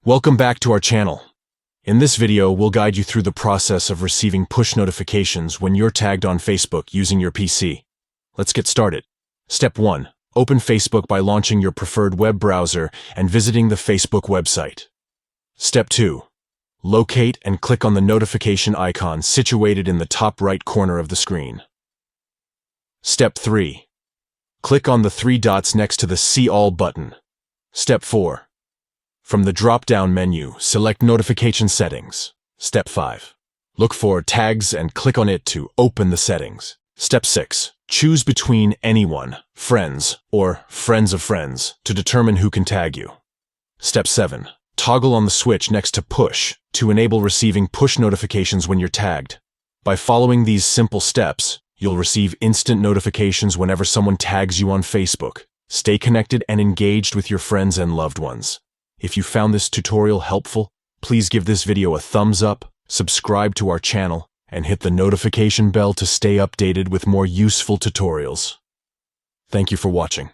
Welcome back to our channel. In this video, we'll guide you through the process of receiving push notifications when you're tagged on Facebook using your PC. Let's get started. Step 1. Open Facebook by launching your preferred web browser and visiting the Facebook website. Step 2. Locate and click on the notification icon situated in the top right corner of the screen. Step 3. Click on the 3 dots next to the See All button. Step 4. From the drop-down menu, select Notification Settings. Step 5. Look for Tags and click on it to open the settings. Step 6. Choose between Anyone, Friends, or Friends of Friends to determine who can tag you. Step 7. Toggle on the switch next to Push to enable receiving push notifications when you're tagged. By following these simple steps, you'll receive instant notifications whenever someone tags you on Facebook. Stay connected and engaged with your friends and loved ones. If you found this tutorial helpful, please give this video a thumbs up, subscribe to our channel, and hit the notification bell to stay updated with more useful tutorials. Thank you for watching.